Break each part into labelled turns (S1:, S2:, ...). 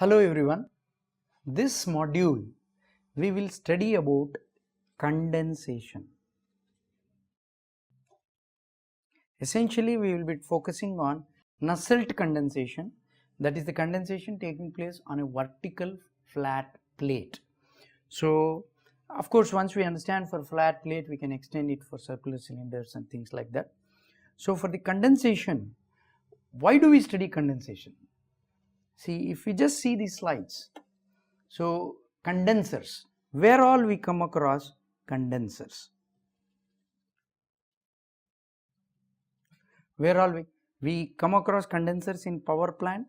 S1: Hello everyone. This module we will study about condensation. Essentially we will be focusing on Nusselt condensation, that is the condensation taking place on a vertical flat plate. So of course once we understand for flat plate we can extend it for circular cylinders and things like that. So for the condensation, why do we study condensation? See, if we just see these slides, so condensers, where all we come across condensers? Where all we come across condensers in power plant?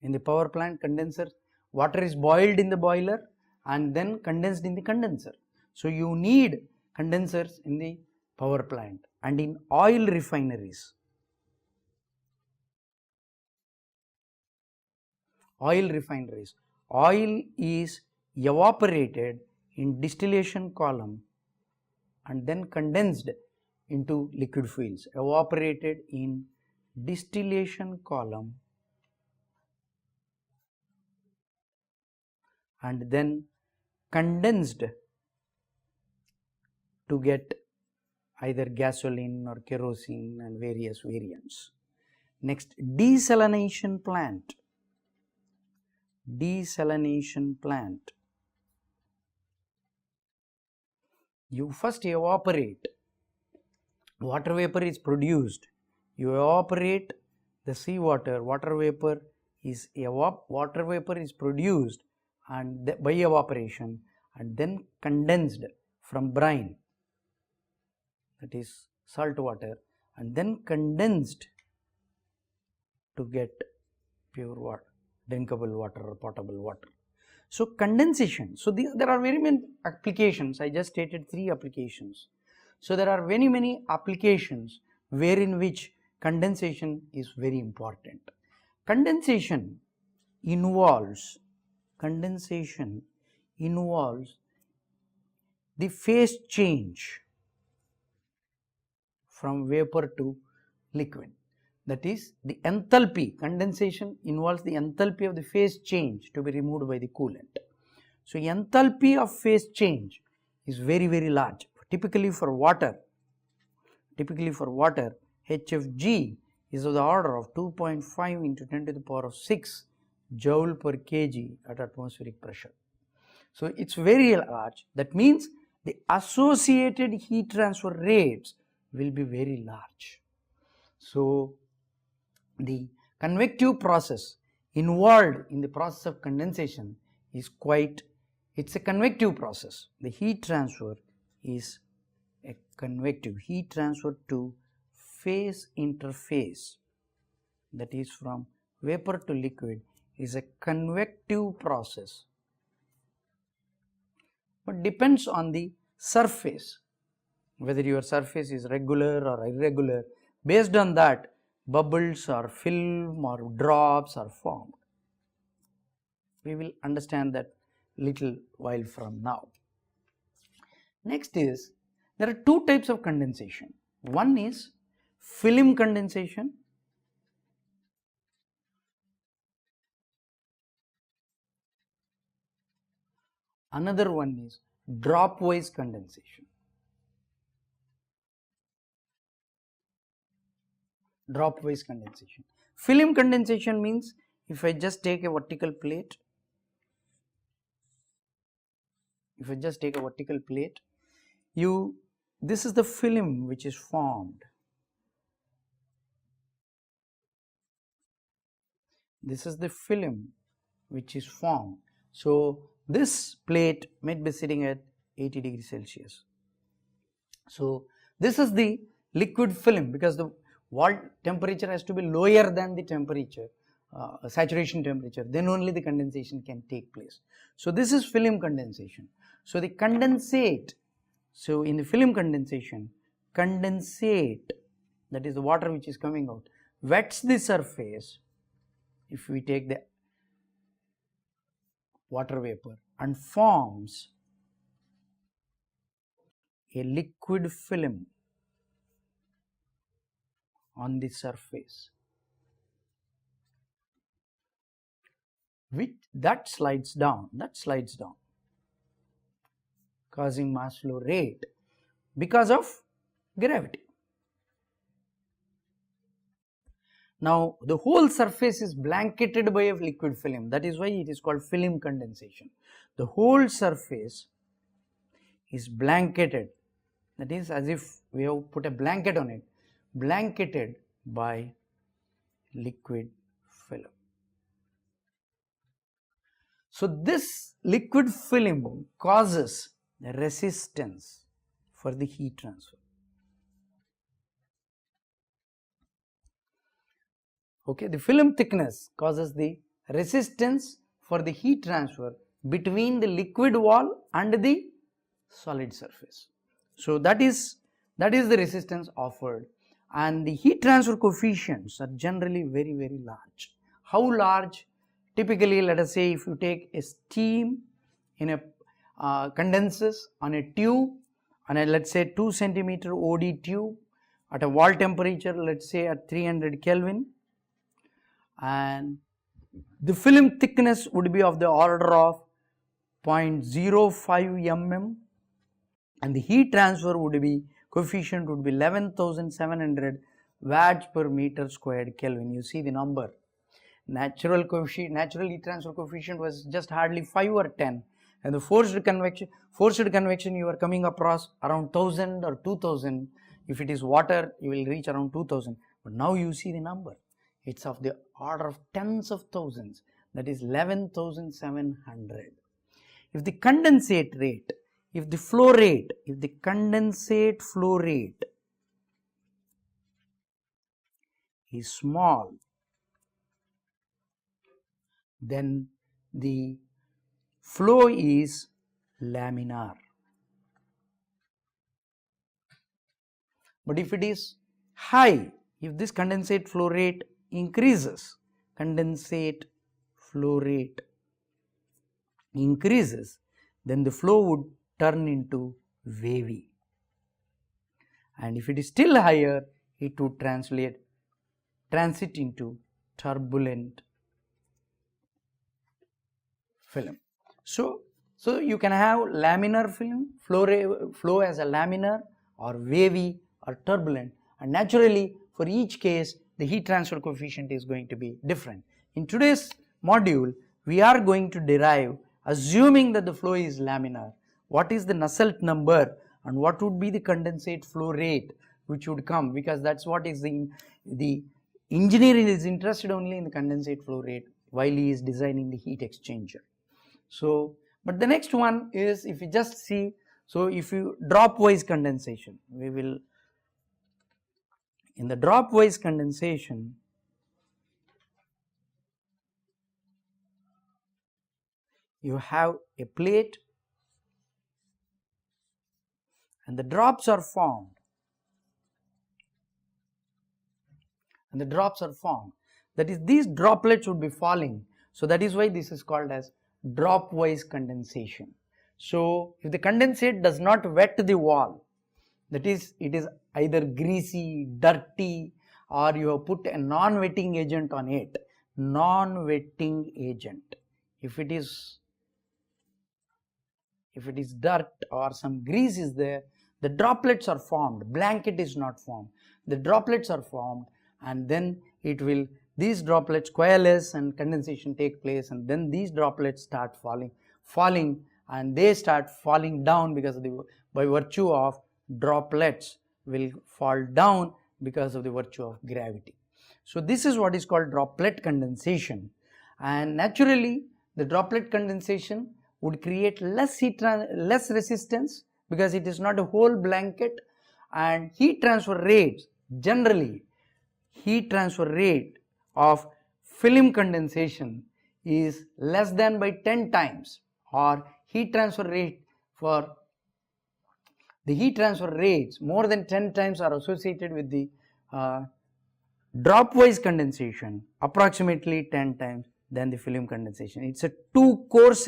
S1: In the power plant, condenser, water is boiled in the boiler and then condensed in the condenser. So you need condensers in the power plant and in oil refineries. Oil refineries. Oil is evaporated in distillation column and then condensed into liquid fuels. Evaporated in distillation column and then condensed to get either gasoline or kerosene and various variants. Next, desalination plant. Desalination plant. You first evaporate, water vapor is produced, you evaporate the seawater, water vapor is produced and by evaporation and then condensed from brine, that is salt water, and then condensed to get pure water, drinkable water or potable water. So condensation, so there are very many applications. I just stated 3 applications. So there are many applications wherein which condensation is very important. Condensation involves the phase change from vapor to liquid. That is the enthalpy. Condensation involves the enthalpy of the phase change to be removed by the coolant. So enthalpy of phase change is very large. Typically for water, HFG is of the order of 2.5 into 10 to the power of 6 joule per kg at atmospheric pressure. So it is very large. That means the associated heat transfer rates will be very large. So the convective process involved in the process of condensation is it's a convective process. The heat transfer is a convective. Heat transfer to phase interface, that is from vapor to liquid, is a convective process, but depends on the surface, whether your surface is regular or irregular. Based on that, bubbles or film or drops are formed. We will understand that little while from now. Next is, there are 2 types of condensation. One is film condensation. Another one is dropwise condensation. Dropwise condensation. Film condensation means if I just take a vertical plate, this is the film which is formed. This is the film which is formed. So this plate might be sitting at 80 degrees Celsius. So this is the liquid film, because the wall temperature has to be lower than the temperature, saturation temperature, then only the condensation can take place. So this is film condensation. So the condensate, so in the film condensation, condensate, that is the water which is coming out, wets the surface. If we take the water vapor and forms a liquid film on the surface. which that slides down, causing mass flow rate because of gravity. Now the whole surface is blanketed by a liquid film, that is why it is called film condensation. The whole surface is blanketed, that is as if we have put a blanket on it, blanketed by liquid film. So this liquid film causes resistance for the heat transfer. Okay, the film thickness causes the resistance for the heat transfer between the liquid wall and the solid surface. So that is the resistance offered, and the heat transfer coefficients are generally very, very large. How large? Typically, let us say if you take a steam in a condenses on a tube, on a let's say 2 centimeter OD tube at a wall temperature, let's say at 300 Kelvin, and the film thickness would be of the order of 0.05 mm, and the heat transfer would be coefficient would be 11,700 watts per meter squared Kelvin. You see the number. Natural heat transfer coefficient was just hardly 5 or 10, and the forced convection you are coming across around 1000 or 2000. If it is water, you will reach around 2000. But now you see the number. It's of the order of tens of thousands, that is 11,700. If the condensate rate, if the condensate flow rate is small, then the flow is laminar. But if it is high, if this condensate flow rate increases, then the flow would turn into wavy, and if it is still higher, it would transit into turbulent film. So you can have laminar film, flow as a laminar or wavy or turbulent, and naturally for each case the heat transfer coefficient is going to be different. In today's module, we are going to derive, assuming that the flow is laminar, what is the Nusselt number and what would be the condensate flow rate which would come, because that's what is the engineer is interested only in the condensate flow rate while he is designing the heat exchanger. So, but the next one is, if you just see, so if you drop wise condensation, we will, in the drop wise condensation, you have a plate and the drops are formed, that is, these droplets would be falling. So that is why this is called as drop wise condensation. So if the condensate does not wet the wall, that is, it is either greasy, dirty, or you have put a non-wetting agent on it, if it is dirt or some grease is there, the droplets are formed, blanket is not formed, the droplets are formed, and then these droplets coalesce and condensation take place, and then these droplets start falling, and they start falling down because of by virtue of droplets will fall down because of the virtue of gravity. So this is what is called droplet condensation, and naturally the droplet condensation would create less resistance because it is not a whole blanket, and heat transfer rates, generally heat transfer rate of film condensation is less than by 10 times, or heat transfer rate for the heat transfer rates more than 10 times are associated with the drop wise condensation, approximately 10 times than the film condensation. It's a too coarse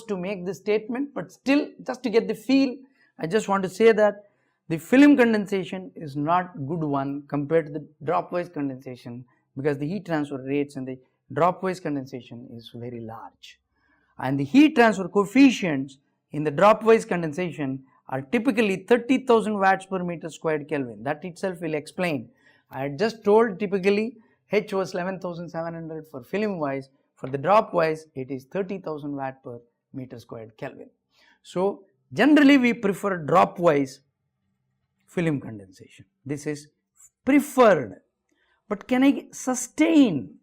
S1: to make this statement, but still, just to get the feel, I just want to say that the film condensation is not good one compared to the drop wise condensation, because the heat transfer rates and the dropwise condensation is very large. And the heat transfer coefficients in the dropwise condensation are typically 30,000 watts per meter squared Kelvin. That itself will explain. I had just told typically H was 11,700 for film wise. For the dropwise, it is 30,000 watt per meter squared Kelvin. So generally we prefer dropwise film condensation. This is preferred. But can I sustain?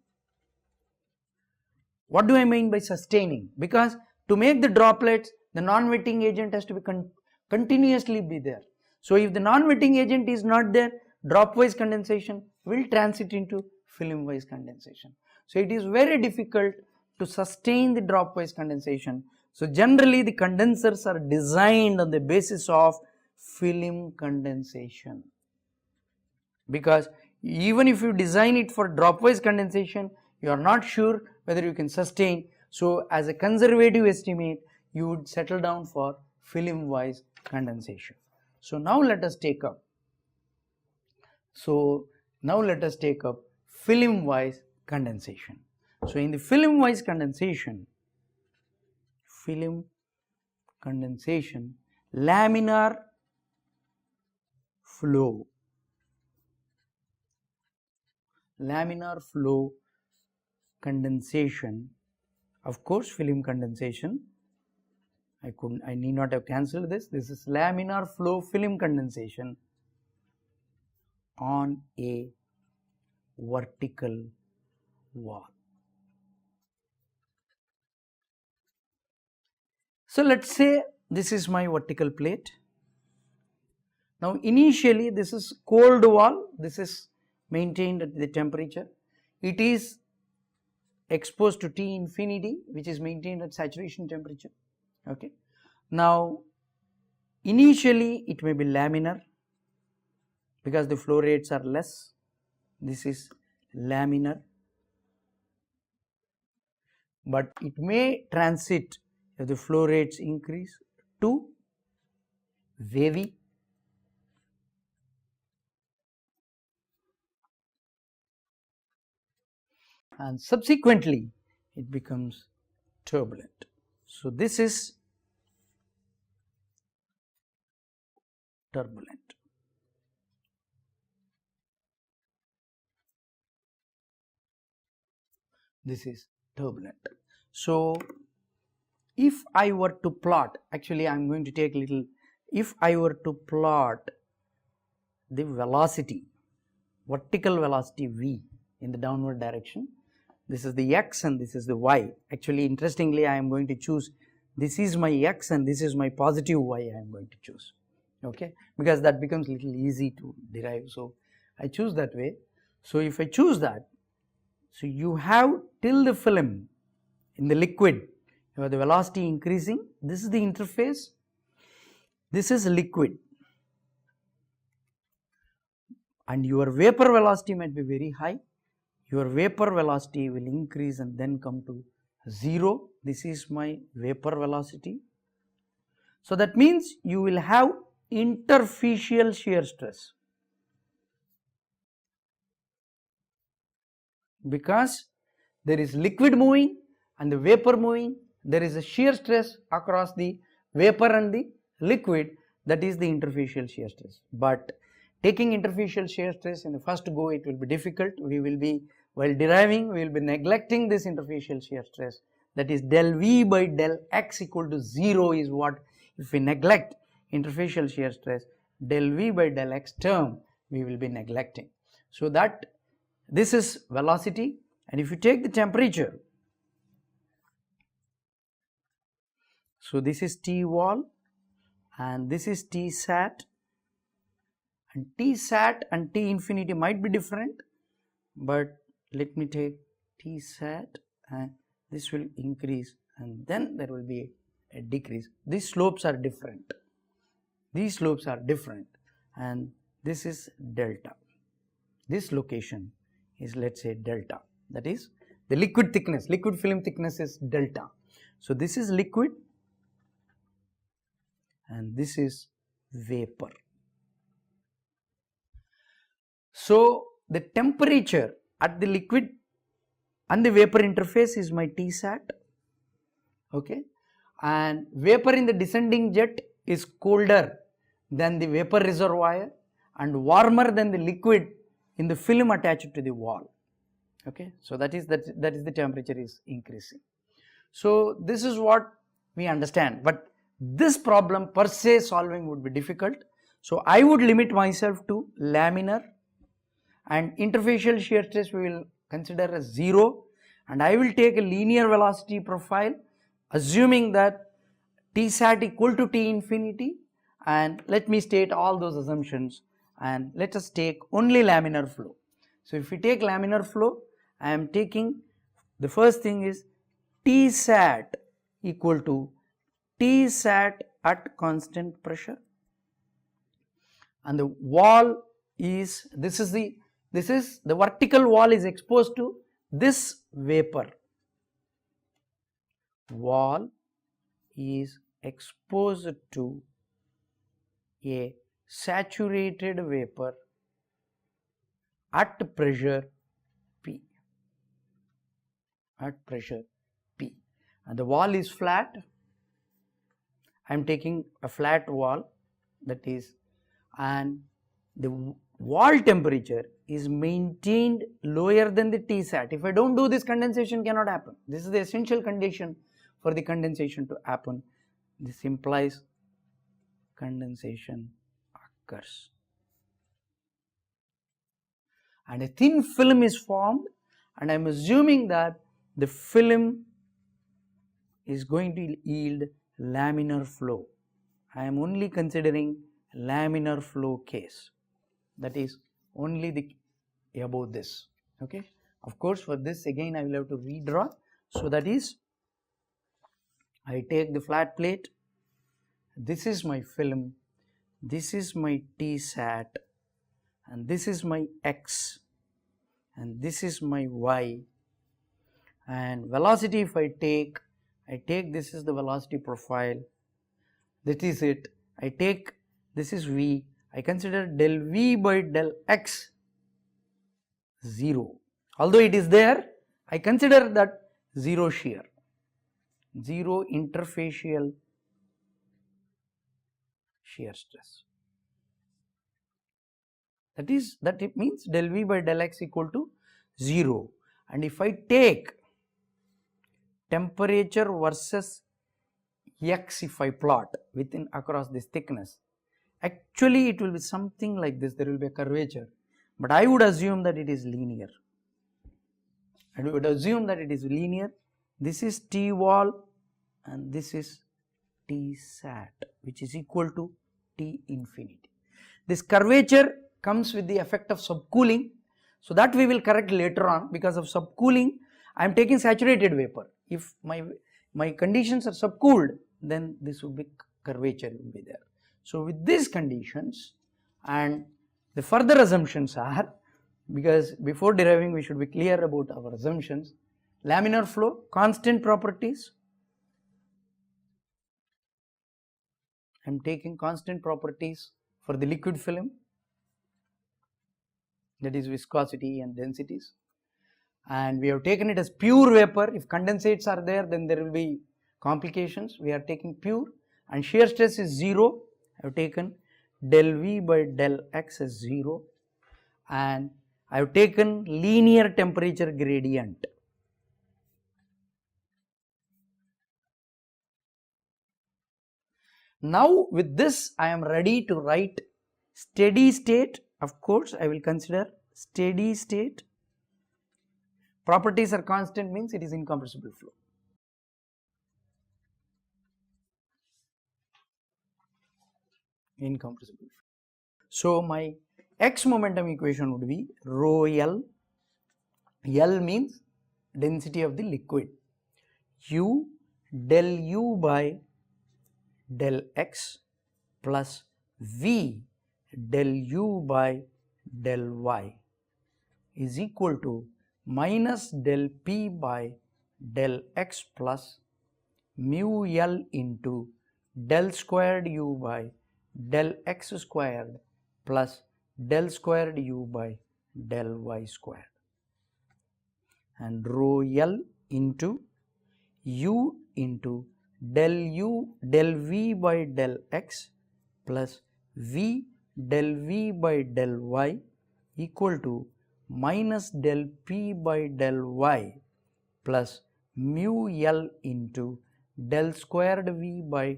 S1: What do I mean by sustaining? Because to make the droplets, the non-wetting agent has to be continuously be there. So if the non-wetting agent is not there, dropwise condensation will transit into film-wise condensation. So it is very difficult to sustain the dropwise condensation. So generally the condensers are designed on the basis of film condensation. Because even if you design it for dropwise condensation, you are not sure whether you can sustain. So as a conservative estimate, you would settle down for film wise condensation. So now let us take up film wise condensation. So in the film wise condensation, laminar flow condensation, of course film condensation, I need not have cancelled this. This is laminar flow film condensation on a vertical wall. So let's say this is my vertical plate. Now initially this is cold wall, this is maintained at the temperature. It is exposed to T infinity, which is maintained at saturation temperature. Okay. Now initially it may be laminar because the flow rates are less. This is laminar, but it may transit if the flow rates increase to wavy, and subsequently it becomes turbulent. So this is turbulent. This is turbulent. So if I were to plot, actually I am going to take a little, if I were to plot the velocity, vertical velocity v in the downward direction, this is the x and this is the y. Actually interestingly I am going to choose, this is my x and this is my positive y I am going to choose, okay, because that becomes a little easy to derive. So I choose that way. So if I choose that, so you have till the film in the liquid, you have the velocity increasing, this is the interface, this is liquid, and your vapor velocity might be very high. Your vapor velocity will increase and then come to 0. This is my vapor velocity. So that means you will have interfacial shear stress, because there is liquid moving and the vapor moving, there is a shear stress across the vapor and the liquid, that is the interfacial shear stress. But taking interfacial shear stress in the first go, it will be difficult. We will be, while deriving, we will be neglecting this interfacial shear stress, that is del V by del X equal to 0 is what, if we neglect interfacial shear stress, del V by del X term we will be neglecting. So that this is velocity, and if you take the temperature, so this is T wall and this is T sat, and T sat and T infinity might be different, but let me take T sat and this will increase and then there will be a decrease. These slopes are different, and this is delta. This location is, let's say, delta, that is the liquid thickness, liquid film thickness is delta. So this is liquid and this is vapor. So the temperature at the liquid and the vapor interface is my Tsat, okay, and vapor in the descending jet is colder than the vapor reservoir and warmer than the liquid in the film attached to the wall, okay. So that is the temperature is increasing. So this is what we understand, but this problem per se solving would be difficult. So I would limit myself to laminar, and interfacial shear stress we will consider as 0, and I will take a linear velocity profile assuming that Tsat equal to T infinity, and let me state all those assumptions, and let us take only laminar flow. So if we take laminar flow, I am taking, the first thing is Tsat equal to Tsat at constant pressure, and the wall is, this is the vertical wall is exposed to this vapor, wall is exposed to a saturated vapor at pressure P, and the wall is flat. I am taking a flat wall, that is, and the wall temperature is maintained lower than the Tsat. If I don't do this, condensation cannot happen. This is the essential condition for the condensation to happen. This implies condensation occurs, and a thin film is formed, and I am assuming that the film is going to yield laminar flow. I am only considering laminar flow case, that is only the above this, okay. Of course, for this again I will have to redraw. So that is, I take the flat plate, this is my film, this is my Tsat, and this is my X, and this is my Y, and velocity if I take this is the velocity profile, that is it. I take, this is V, I consider del V by del X 0, although it is there, I consider that 0 shear, 0 interfacial shear stress. That it means del V by del X equal to 0, and if I take temperature versus X, if I plot within across this thickness, actually it will be something like this, there will be a curvature, but I would assume that it is linear. This is T wall and this is Tsat, which is equal to T infinity. This curvature comes with the effect of subcooling, so that we will correct later on. Because of subcooling, I am taking saturated vapor. If my conditions are subcooled, then this would be curvature will be there. So with these conditions, and the further assumptions are, because before deriving we should be clear about our assumptions. Laminar flow, constant properties, I am taking constant properties for the liquid film, that is viscosity and densities, and we have taken it as pure vapor. If condensates are there, then there will be complications. We are taking pure, and shear stress is 0. I have taken del V by del X as 0, and I have taken linear temperature gradient. Now with this I am ready to write steady state. Of course, I will consider steady state. Properties are constant means it is incompressible flow. Incompressible flow. So my X momentum equation would be rho L. L means density of the liquid. U del U by del X plus V del U by del Y is equal to minus del P by del X plus mu L into del squared U by del X squared plus del squared U by del Y squared. and rho L into U into del U del V by del X plus V del V by del Y equal to minus del P by del Y plus mu L into del squared V by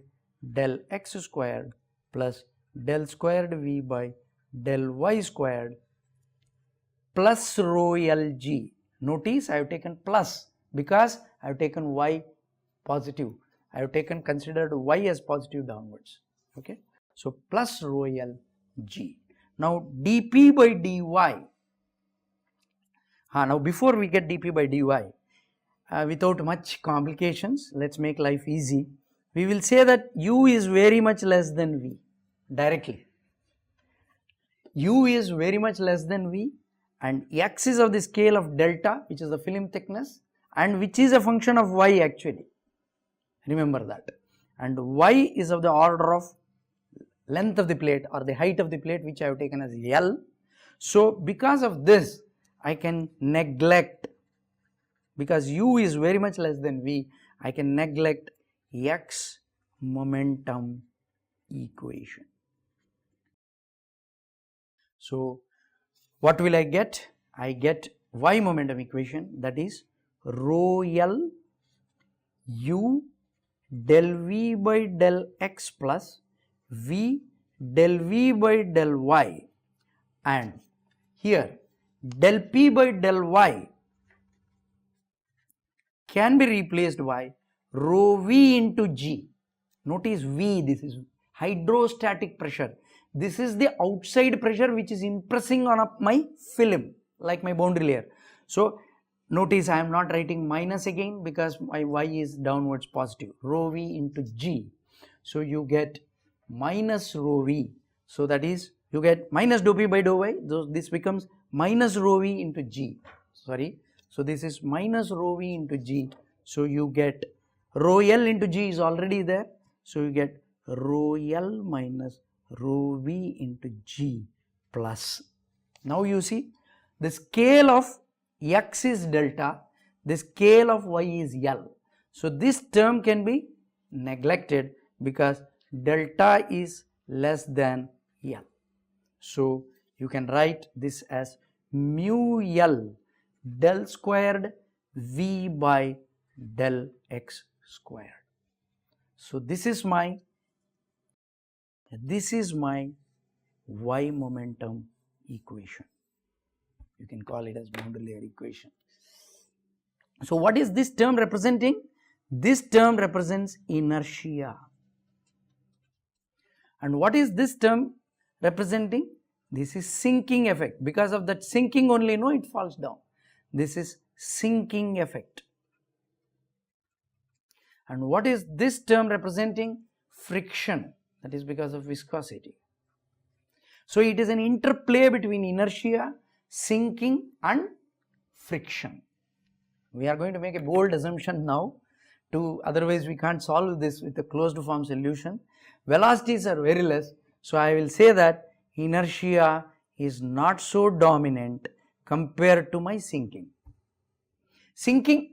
S1: del X squared plus del squared V by del Y squared plus rho Lg. Notice I have taken plus because I have taken Y positive. I have considered Y as positive downwards. Okay. So plus rho Lg. Now dP by dy. Now before we get dP by dy, without much complications, let's make life easy. We will say that U is very much less than V directly. U is very much less than V and X is of the scale of delta, which is the film thickness, and which is a function of Y actually. Remember that. And Y is of the order of length of the plate or the height of the plate, which I have taken as L. So because of this, I can neglect, because U is very much less than V, I can neglect X momentum equation. So what will I get? I get Y momentum equation, that is rho L U del V by del X plus V del V by del Y, and here del P by del Y can be replaced by rho V into G. Notice V, this is hydrostatic pressure. This is the outside pressure which is impressing on my film, like my boundary layer. So notice I am not writing minus again because my Y is downwards positive, rho V into G. So you get minus rho V. So that is, you get minus dou P by dou Y. So this becomes minus rho V into G. Sorry. So this is minus rho V into G. So you get rho L into G is already there. So you get rho L minus rho V into G plus. Now you see the scale of X is delta, the scale of Y is L. So this term can be neglected because delta is less than L. So you can write this as mu L del squared V by del X squared. So this is my Y momentum equation. You can call it as boundary layer equation. So what is this term representing? This term represents inertia. And what is this term representing? This is sinking effect. Because of that sinking only, no, it falls down. This is sinking effect. And what is this term representing? Friction. That is because of viscosity. So it is an interplay between inertia, sinking and friction. We are going to make a bold assumption now, otherwise we can't solve this with a closed form solution. Velocities are very less, so I will say that inertia is not so dominant compared to my sinking. Sinking,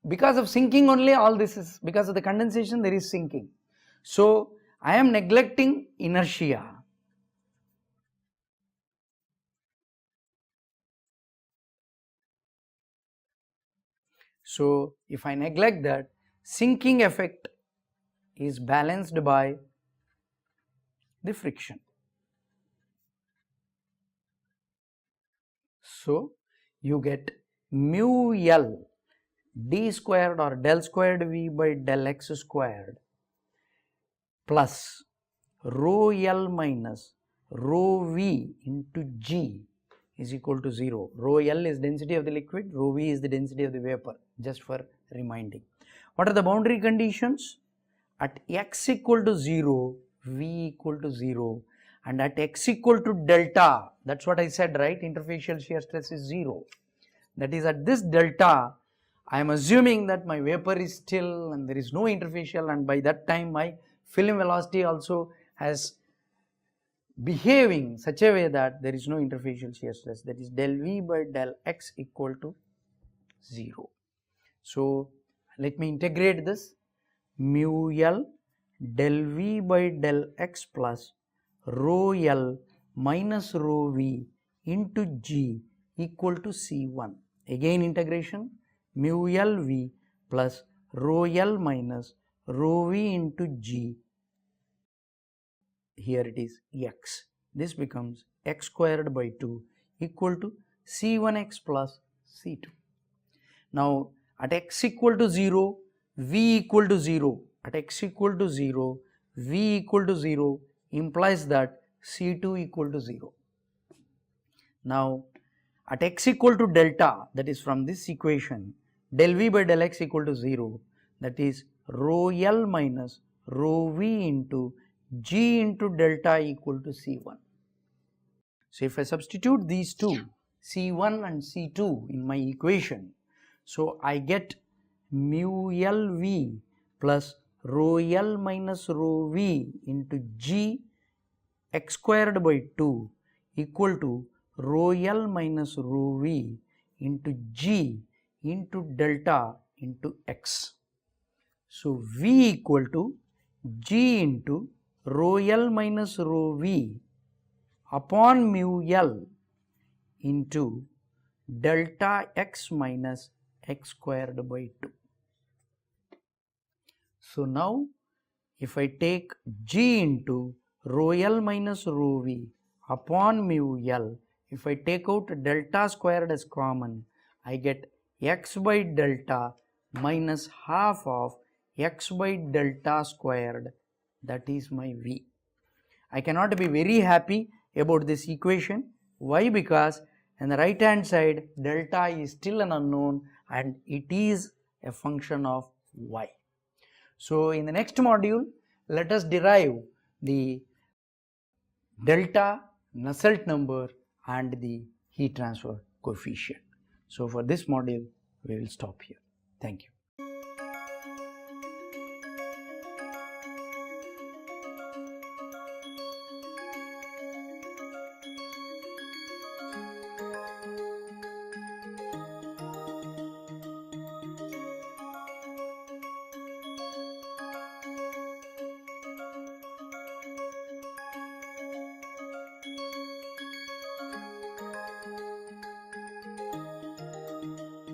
S1: because of sinking only all this is, because of the condensation there is sinking. So I am neglecting inertia. So if I neglect that, sinking effect is balanced by the friction. So you get mu L d squared or del squared V by del X squared plus rho L minus rho V into G is equal to 0. Rho L is density of the liquid, rho V is the density of the vapor, just for reminding. What are the boundary conditions? At X equal to 0, V equal to 0, and at X equal to delta, that's what I said, right? Interfacial shear stress is 0. That is, at this delta, I am assuming that my vapor is still and there is no interfacial, and by that time my film velocity also has behaving such a way that there is no interfacial shear stress, that is del V by del X equal to 0. So let me integrate this. Mu L del V by del X plus rho L minus rho V into G equal to C1. Again integration, mu L V plus rho L minus rho V into G. Here it is X. This becomes X squared by 2 equal to C1X plus C2. Now at X equal to 0, V equal to 0. At X equal to 0, V equal to 0 implies that C2 equal to 0. Now at X equal to delta, that is from this equation, del V by del X equal to 0, that is rho L minus rho V into G into delta equal to C1. So if I substitute these two, C1 and C2 in my equation, so I get mu L V plus rho L minus rho V into G X squared by 2 equal to rho L minus rho V into G into delta into X. So V equal to G into rho L minus rho V upon mu L into delta X minus X squared by 2. So now if I take G into rho L minus rho V upon mu L, if I take out delta squared as common, I get X by delta minus half of X by delta squared, that is my V. I cannot be very happy about this equation. Why? Because on the right hand side delta is still an unknown and it is a function of Y. So in the next module, let us derive the delta, Nusselt number and the heat transfer coefficient. So for this module, we will stop here. Thank you.